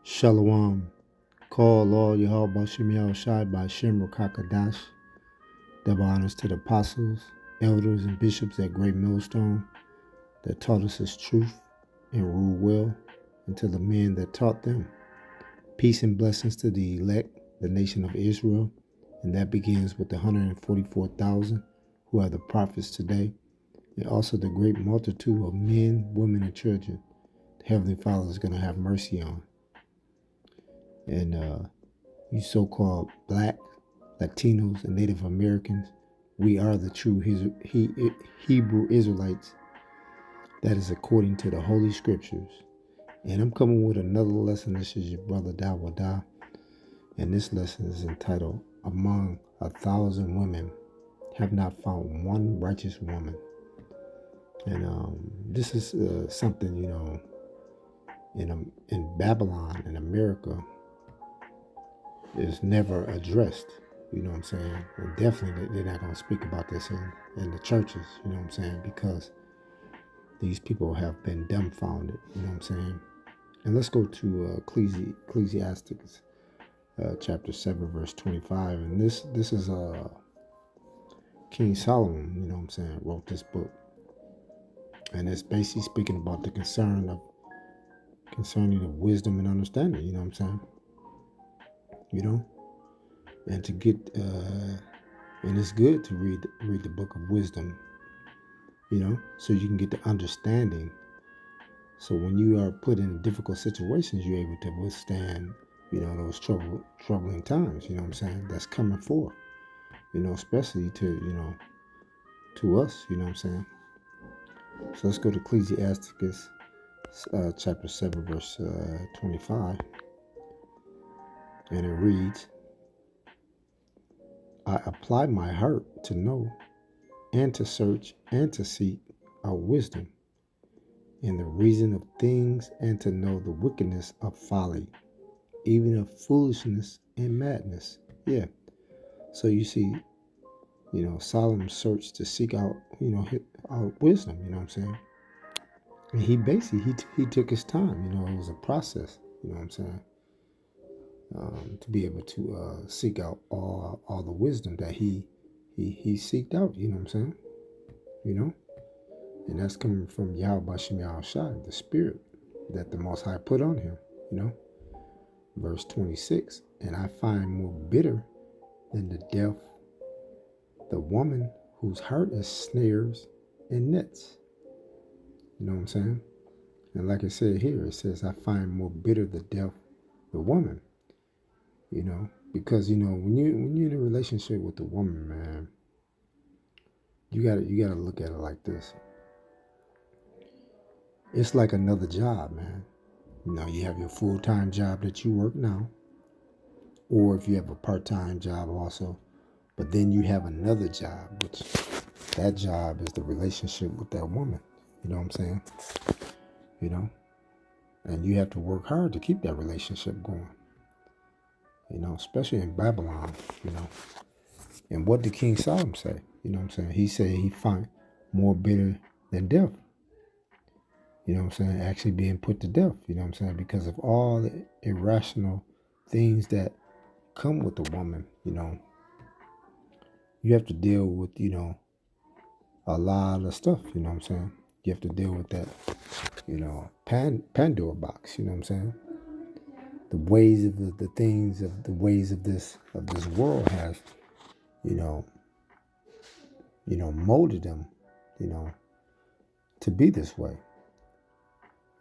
Shalom. Call all Yahweh Shem Shai by Shem Rakakadash. Double honors to the apostles, elders, and bishops at Great Millstone that taught us his truth and rule well, and to the men that taught them. Peace and blessings to the elect, the nation of Israel, and that begins with the 144,000 who are the prophets today, and also the great multitude of men, women, and children the Heavenly Father is going to have mercy on. And you so-called black, Latinos, and Native Americans, we are the true Hebrew Israelites. That is according to the Holy Scriptures. And I'm coming with another lesson. This is your brother Dawada. And this lesson is entitled, Among 1,000 Women, Have Not Found One Righteous Woman. And this is something, in Babylon, in America, is never addressed. You know what I'm saying? And definitely they're not going to speak about this in the churches, you know what I'm saying? Because these people have been dumbfounded, you know what I'm saying? And let's go to Ecclesiastes chapter 7, verse 25. And this is King Solomon, you know what I'm saying, wrote this book. And it's basically speaking about the concerning of wisdom and understanding, you know what I'm saying? You know? And to get and it's good to read the book of wisdom, you know, so you can get the understanding. So when you are put in difficult situations, you're able to withstand, those troubling times, you know what I'm saying, that's coming forth, especially to us, you know what I'm saying. So let's go to Ecclesiasticus chapter 7, verse 25. And it reads, I apply my heart to know and to search and to seek out wisdom and the reason of things and to know the wickedness of folly, even of foolishness and madness. Yeah. So you see, Solomon searched to seek out, out wisdom, you know what I'm saying? And he basically, he took his time, it was a process, you know what I'm saying? To be able to seek out all the wisdom that he seeked out, you know what I'm saying? And that's coming from Yahweh Shem Shai, the spirit that the Most High put on him, Verse 26, and I find more bitter than the death the woman whose heart is snares and nets. You know what I'm saying? And like I said here, it says, I find more bitter the death the woman. Because when you're in a relationship with a woman, man, you gotta look at it like this. It's like another job, man. You have your full-time job that you work now, or if you have a part-time job also, but then you have another job, which that job is the relationship with that woman. You know what I'm saying? And you have to work hard to keep that relationship going. Especially in Babylon, And what did King Solomon say? You know what I'm saying? He said he find more bitter than death. You know what I'm saying? Actually being put to death, you know what I'm saying? Because of all the irrational things that come with a woman, you have to deal with, a lot of stuff, you know what I'm saying? You have to deal with that, Pandora box, you know what I'm saying? The ways of the things of the ways of this world has, molded them, to be this way,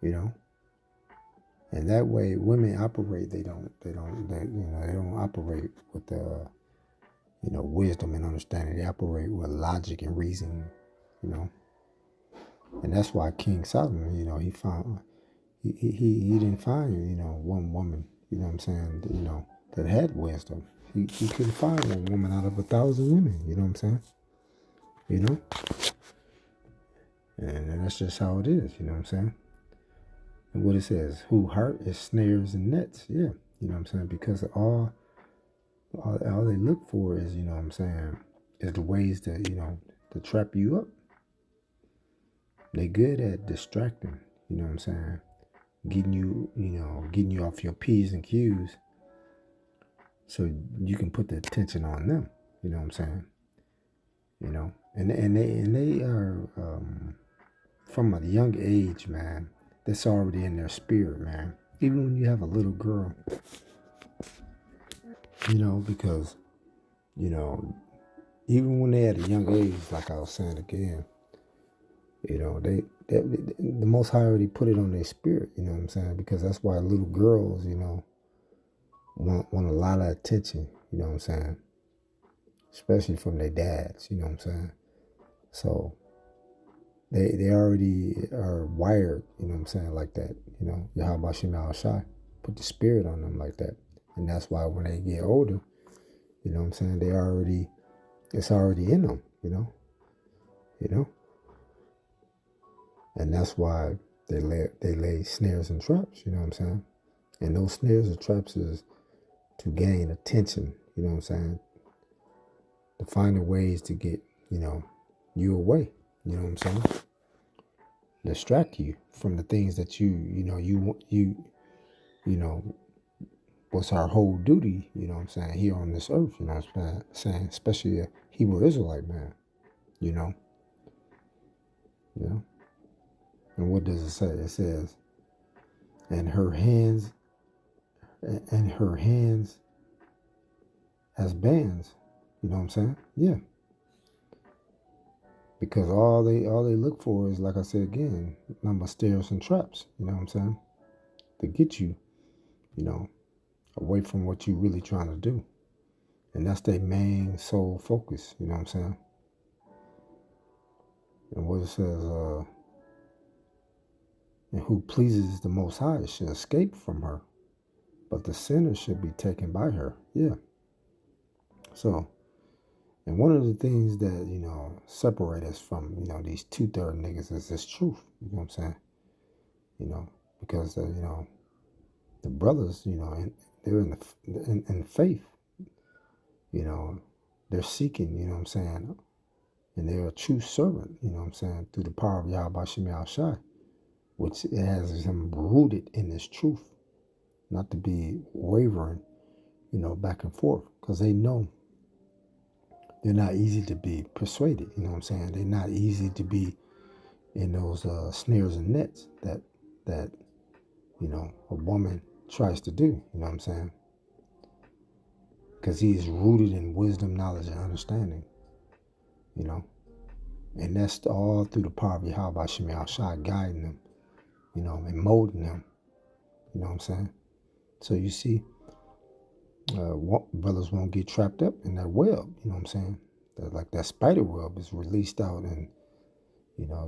and that way women operate. They don't operate with the, wisdom and understanding. They operate with logic and reason, and that's why King Solomon, he found, he didn't find, one woman, you know what I'm saying, that had wisdom. He couldn't find one woman out of 1,000 women, you know what I'm saying? And that's just how it is, you know what I'm saying? And what it says, who heart is snares and nets, yeah, you know what I'm saying? Because all they look for is, you know what I'm saying, is the ways to, to trap you up. They good at distracting, you know what I'm saying? getting you off your P's and Q's, so you can put the attention on them. You know what I'm saying? And they are from a young age, man. That's already in their spirit, man. Even when you have a little girl, because even when they at a young age, like I was saying again, they the Most High already put it on their spirit. You know what I'm saying? Because that's why little girls, want a lot of attention. You know what I'm saying? Especially from their dads. You know what I'm saying? So they already are wired. You know what I'm saying? Like that. Yahweh Shem Shai put the spirit on them like that, and that's why when they get older, you know what I'm saying? It's already in them. And that's why they lay snares and traps, you know what I'm saying? And those snares and traps is to gain attention, you know what I'm saying? To find the ways to get, you away, you know what I'm saying? Distract you from the things that what's our whole duty, you know what I'm saying, here on this earth, you know what I'm saying? Especially a Hebrew Israelite man, you know? And what does it say? It says, and her hands as bands. You know what I'm saying? Yeah. Because all they look for is, like I said again, number snares and traps. You know what I'm saying? To get you, away from what you're really trying to do. And that's their main sole focus. You know what I'm saying? And what it says, and who pleases the Most High shall escape from her, but the sinner should be taken by her. Yeah. So, and one of the things that, separate us from, these 2/3 niggas is this truth. You know what I'm saying? Because, the brothers, they're in faith, they're seeking, you know what I'm saying? And they're a true servant, you know what I'm saying? Through the power of Yahweh Shem Shai, which it has them rooted in this truth, not to be wavering, back and forth, because they know they're not easy to be persuaded. You know what I'm saying? They're not easy to be in those snares and nets that a woman tries to do. You know what I'm saying? Because he is rooted in wisdom, knowledge, and understanding. And that's all through the power of Yahweh Shem Shai guiding them, and molding them. You know what I'm saying? So you see, brothers won't get trapped up in that web. You know what I'm saying? Like that spider web is released out and,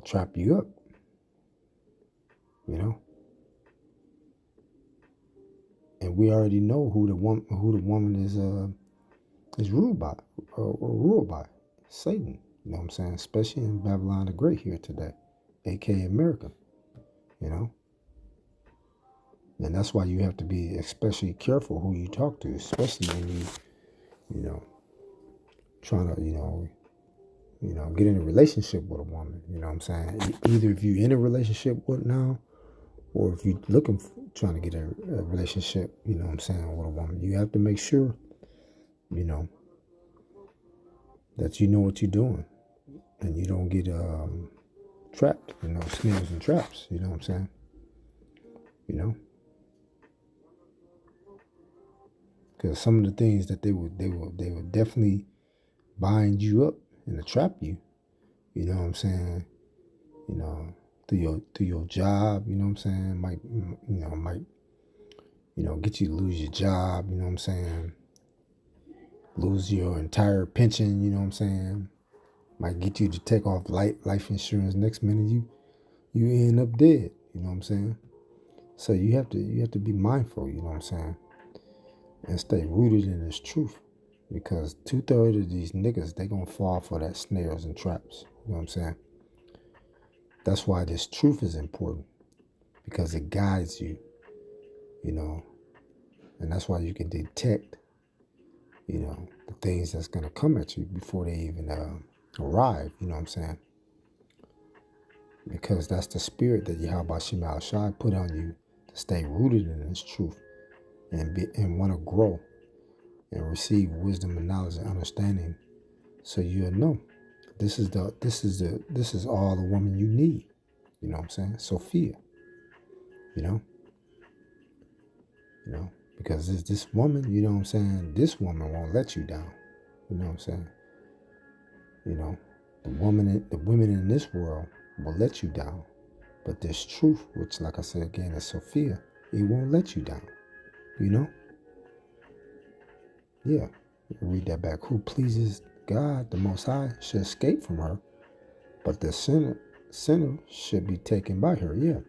trap you up. And we already know who the woman is ruled by, or ruled by Satan. You know what I'm saying? Especially in Babylon the Great here today, aka America. And that's why you have to be especially careful who you talk to, especially when you, trying to, get in a relationship with a woman. You know what I'm saying? Either if you're in a relationship with now, or if you're trying to get a relationship, you know what I'm saying, with a woman, you have to make sure, that you know what you're doing, and you don't get trapped, snares and traps. You know what I'm saying? Because some of the things that they would definitely bind you up and trap you. You know what I'm saying? Through your job. You know what I'm saying? Might get you to lose your job. You know what I'm saying? Lose your entire pension. You know what I'm saying? Might get you to take off life insurance. Next minute you end up dead. You know what I'm saying? So you have to be mindful. You know what I'm saying? And stay rooted in this truth, because 2/3 of these niggas, they gonna fall for that snares and traps. You know what I'm saying? That's why this truth is important, because it guides you, and that's why you can detect, the things that's gonna come at you before they even arrive. You know what I'm saying? Because that's the spirit that Yahweh Shem Shai put on you, stay rooted in this truth and want to grow and receive wisdom and knowledge and understanding, so you'll know this is all the woman you need. You know what I'm saying? Sophia. You know, because this woman, you know what I'm saying, this woman won't let you down. You know what I'm saying? The women in this world will let you down. But this truth, which, like I said again, is Sophia, it won't let you down. Yeah. Read that back. Who pleases God, the Most High, should escape from her, but the sinner should be taken by her. Yeah.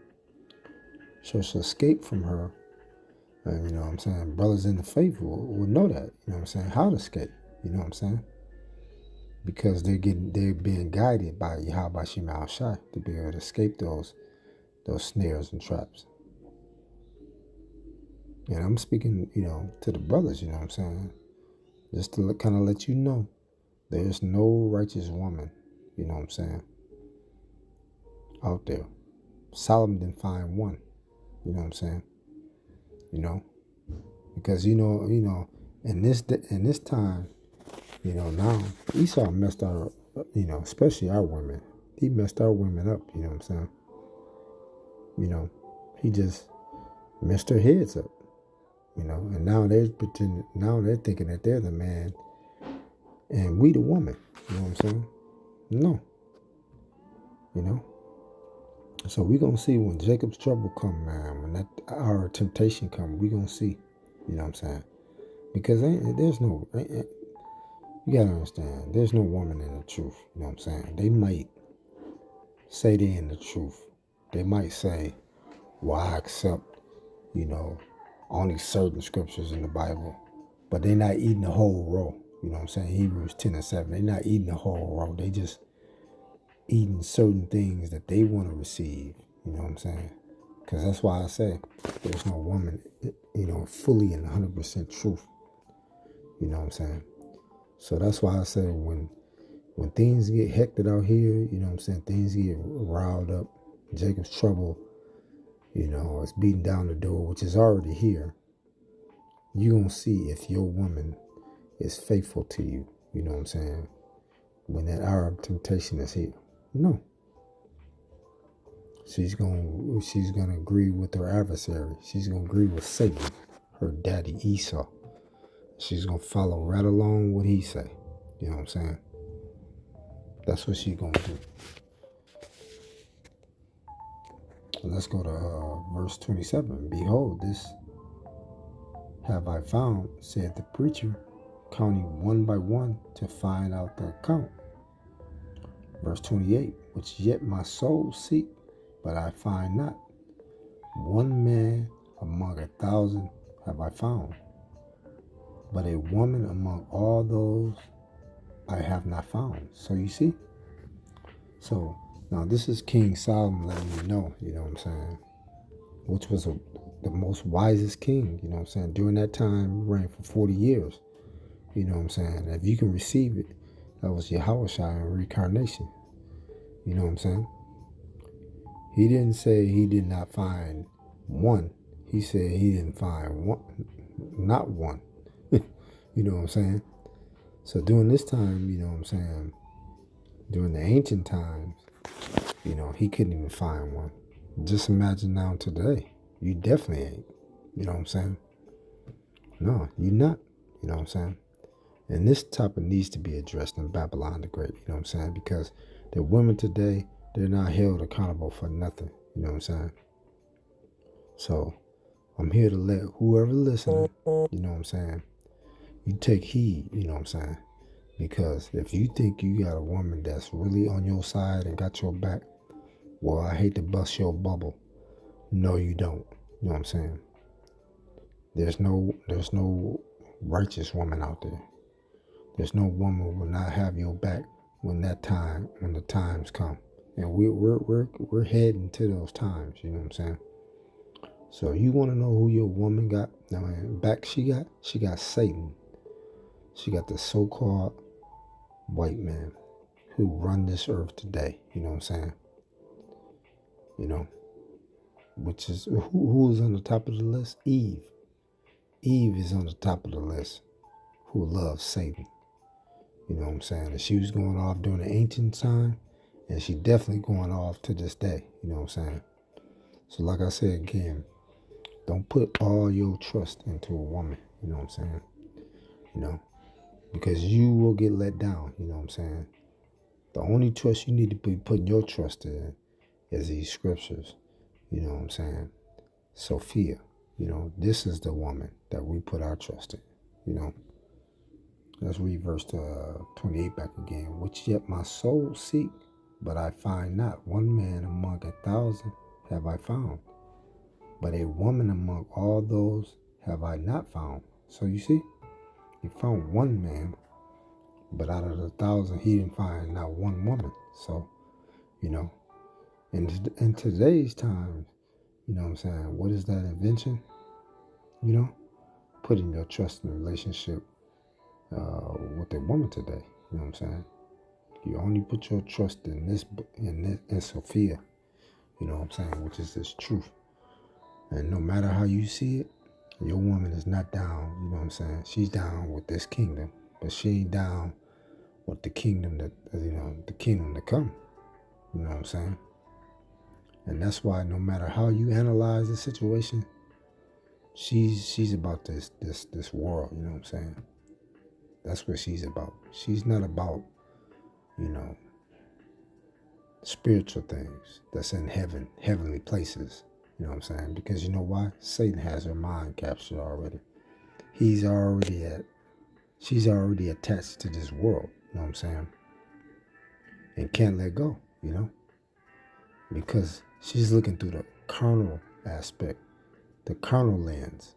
So she'll escape from her. And you know what I'm saying? Brothers in the faith will know that. You know what I'm saying? How to escape. You know what I'm saying? Because they're being guided by Yahweh Shem Al Shai to be able to escape those snares and traps. And I'm speaking, to the brothers, you know what I'm saying? Just to kind of let you know, there's no righteous woman, you know what I'm saying, out there. Solomon didn't find one, you know what I'm saying? Because in this time, now Esau messed our, especially our women. He messed our women up, you know what I'm saying? He just messed their heads up, and now they're thinking that they're the man and we the woman, you know what I'm saying? No. So we're going to see when Jacob's trouble come, man, when that hour of temptation come, we're going to see, you know what I'm saying? Because you got to understand, there's no woman in the truth, you know what I'm saying? They might say they're in the truth. They might say, well, I accept, only certain scriptures in the Bible, but they're not eating the whole roll, you know what I'm saying? Hebrews 10:7, they're not eating the whole roll. They just eating certain things that they want to receive, you know what I'm saying? Because that's why I say there's no woman, fully in 100% truth, you know what I'm saying? So that's why I say when things get hectic out here, you know what I'm saying, things get riled up, Jacob's trouble, it's beating down the door, which is already here, you're going to see if your woman is faithful to you, you know what I'm saying, when that hour of temptation is here. No. She's gonna agree with her adversary. She's gonna agree with Satan, her daddy Esau. She's gonna follow right along what he say. You know what I'm saying? That's what she's gonna do. Let's go to verse 27. Behold, this have I found, said the preacher, counting one by one to find out the account. Verse 28, which yet my soul seek, but I find not. One man among 1,000 have I found, but a woman among all those I have not found. So you see? So now this is King Solomon letting you know, you know what I'm saying, which was the most wisest king, you know what I'm saying, during that time, reigned for 40 years. You know what I'm saying? If you can receive it, that was Yahweh Shai in reincarnation. You know what I'm saying? He didn't say he did not find one. He said he didn't find one, not one. You know what I'm saying? So during this time, you know what I'm saying, during the ancient times, he couldn't even find one. Just imagine now today. You definitely ain't. You know what I'm saying? No, you not. You know what I'm saying? And this topic needs to be addressed in Babylon the Great. You know what I'm saying? Because the women today, they're not held accountable for nothing. You know what I'm saying? So I'm here to let whoever listening, you know what I'm saying, you take heed, you know what I'm saying? Because if you think you got a woman that's really on your side and got your back, well, I hate to bust your bubble. No, you don't. You know what I'm saying? There's no righteous woman out there. There's no woman who will not have your back when the times come. And we're heading to those times, you know what I'm saying? So you want to know who your woman got? Back she got Satan. She got the so-called white man who run this earth today. You know what I'm saying? which is who is on the top of the list? Eve. Eve is on the top of the list, who loves Satan. You know what I'm saying? And she was going off during the ancient time, and she definitely going off to this day. You know what I'm saying? So like I said again, don't put all your trust into a woman. You know what I'm saying? You know, because you will get let down. You know what I'm saying? The only trust you need to be putting your trust in is these scriptures. You know what I'm saying? Sophia. You know, this is the woman that we put our trust in. You know, let's read verse 28 back again. Which yet my soul seek, but I find not. One man among 1,000 have I found, but a woman among all those have I not found. So you see, he found one man, but out of the 1,000, he didn't find not one woman. So, you know, in today's times, you know what I'm saying, what is that invention? You know, putting your trust in a relationship with a woman today. You know what I'm saying? You only put your trust in in Sophia. You know what I'm saying? Which is this truth. And no matter how you see it, your woman is not down. You know what I'm saying? She's down with this kingdom, but she ain't down with the kingdom the kingdom to come. You know what I'm saying? And that's why no matter how you analyze the situation, she's about this world. You know what I'm saying? That's what she's about. She's not about, you know, spiritual things that's in heaven, heavenly places. You know what I'm saying? Because you know why? Satan has her mind captured already. She's already attached to this world. You know what I'm saying? And can't let go, you know? Because she's looking through the carnal aspect, the carnal lens,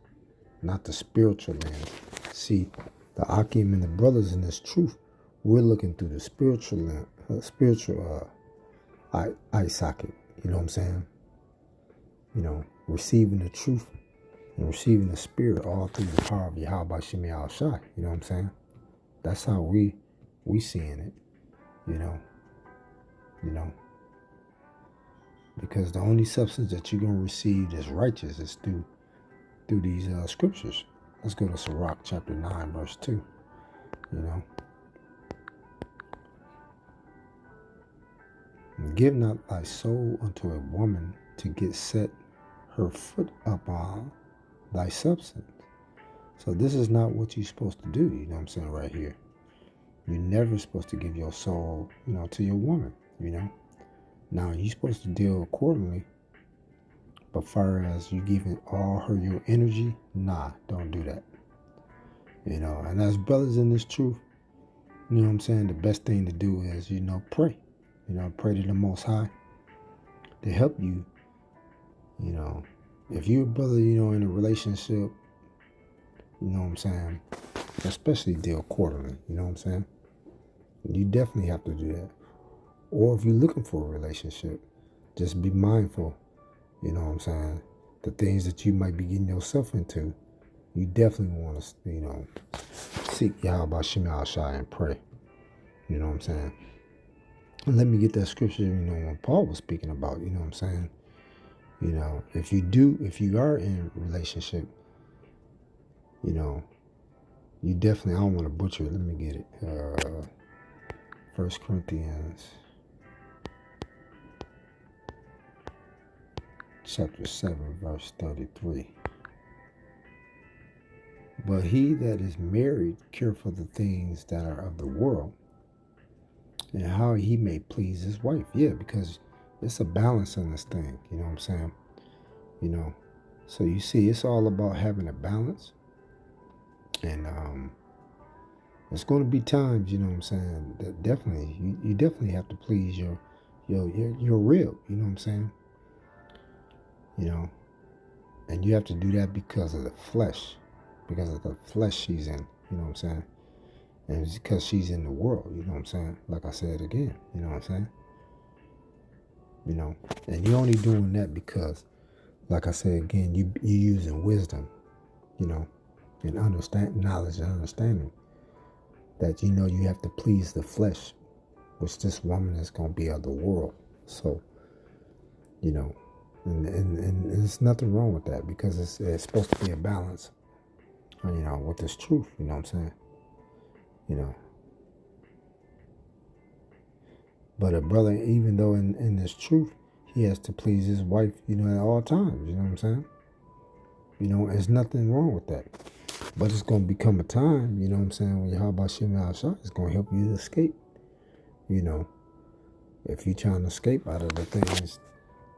not the spiritual lens. See, the Akim and the brothers in this truth, we're looking through the spiritual lens, eye socket. You know what I'm saying? You know, receiving the truth and receiving the spirit all through the power of Yahweh Shemi Al Shai. You know what I'm saying? That's how we seeing it. You know, because the only substance that you're gonna receive that's righteous is through these scriptures. Let's go to Sirach chapter 9, verse 2. You know, give not thy soul unto a woman to get set her foot upon thy substance. So this is not what you're supposed to do. You know what I'm saying right here. You're never supposed to give your soul, you know, to your woman. You know. Now you're supposed to deal accordingly. But far as you giving all her your energy, nah, don't do that. You know, and as brothers in this truth, you know what I'm saying, the best thing to do is, you know, pray. You know, pray to the Most High to help you. You know, if you're a brother, you know, in a relationship, you know what I'm saying, especially deal accordingly. You know what I'm saying? You definitely have to do that. Or if you're looking for a relationship, just be mindful, you know what I'm saying, the things that you might be getting yourself into. You definitely want to, you know, seek Yahweh Shemi Al Shai and pray. You know what I'm saying? And let me get that scripture, you know, when Paul was speaking about, you know what I'm saying? You know, if you are in a relationship, you know, you definitely, I don't want to butcher it. Let me get it. 1 Corinthians chapter 7, verse 33. But he that is married care for the things that are of the world, and how he may please his wife. Yeah, because it's a balance in this thing. You know what I'm saying? You know, so you see, it's all about having a balance. And it's going to be times, you know what I'm saying, that definitely, you definitely have to please your rib. You know what I'm saying? You know, and you have to do that because of the flesh she's in. You know what I'm saying? And it's because she's in the world, you know what I'm saying? Like I said again, you know what I'm saying? You know, and you're only doing that because, like I said again, you're using wisdom, you know, and knowledge and understanding that, you know, you have to please the flesh, which this woman is going to be of the world. So, you know, And there's nothing wrong with that because it's supposed to be a balance, with this truth, you know what I'm saying? You know. But a brother, even though in this truth, he has to please his wife, at all times, you know what I'm saying? There's nothing wrong with that. But it's going to become a time, you know what I'm saying, when Yahweh Shem Shai is going to help you to escape, if you're trying to escape out of the things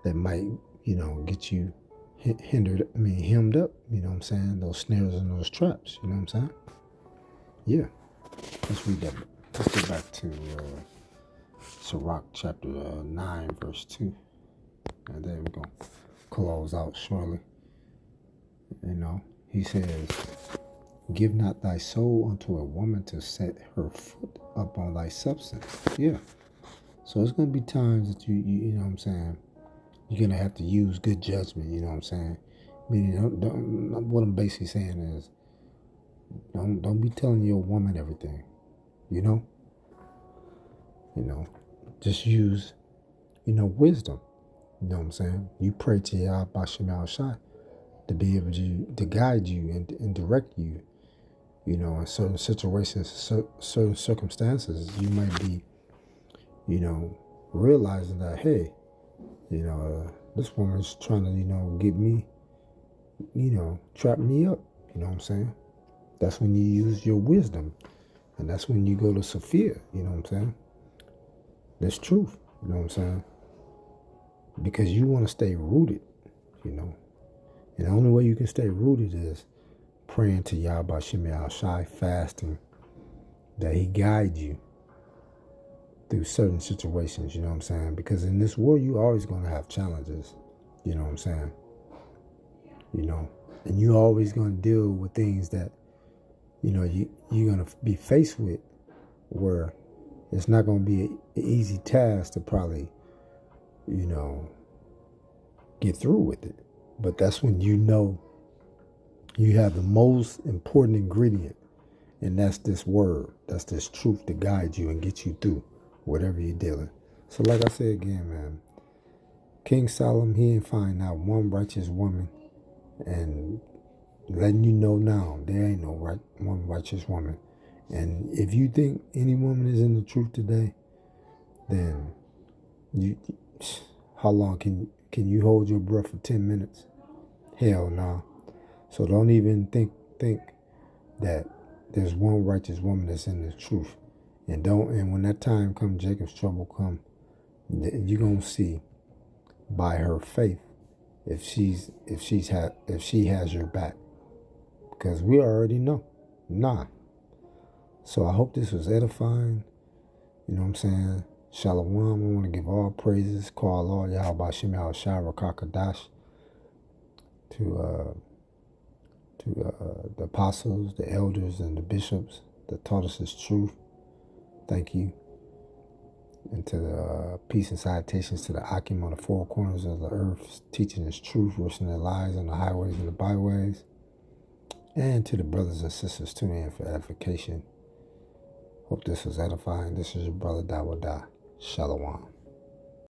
that might, get you hemmed up, you know what I'm saying, those snares and those traps, you know what I'm saying? Yeah. Let's read that. Let's get back to Sirach chapter 9, verse 2. And then we're going to close out shortly. He says, give not thy soul unto a woman to set her foot up on thy substance. Yeah. So it's going to be times that you know what I'm saying, you're going to have to use good judgment, you know what I'm saying? Meaning, what I'm basically saying is, don't be telling your woman everything, just use, wisdom, you know what I'm saying? You pray to Yahweh Shem Shai to be able to guide you and direct you, in certain situations, certain circumstances. You might be, realizing that, hey, this woman's trying to, get me, trap me up, you know what I'm saying? That's when you use your wisdom. And that's when you go to Sophia, you know what I'm saying? That's truth, you know what I'm saying? Because you want to stay rooted, And the only way you can stay rooted is praying to Yahweh Shem Shai, fasting, that he guide you through certain situations, you know what I'm saying? Because in this world, you're always going to have challenges, you know what I'm saying? And you're always going to deal with things that, you're going to be faced with where it's not going to be an easy task to probably, get through with it. But that's when you have the most important ingredient, and that's this word, that's this truth to guide you and get you through whatever you're dealing. So like I said again, man, King Solomon, he ain't find out one righteous woman, and letting you know now, there ain't no one righteous woman. And if you think any woman is in the truth today, then how long can you hold your breath for 10 minutes? Hell no. So don't even think that there's one righteous woman that's in the truth. And when that time comes, Jacob's trouble come, you're gonna see by her faith if she has your back. Because we already know. Nah. So I hope this was edifying. You know what I'm saying? Shalom. I want to give all praises. Call Lord Yahweh Shem Shai Rakakadash to the apostles, the elders, and the bishops that taught us this truth. Thank you. And to the peace and salutations to the Akim on the four corners of the earth, teaching this truth, risking their lives on the highways and the byways. And to the brothers and sisters tuning in for edification. Hope this was edifying. This is your brother Dawadah. Shalom.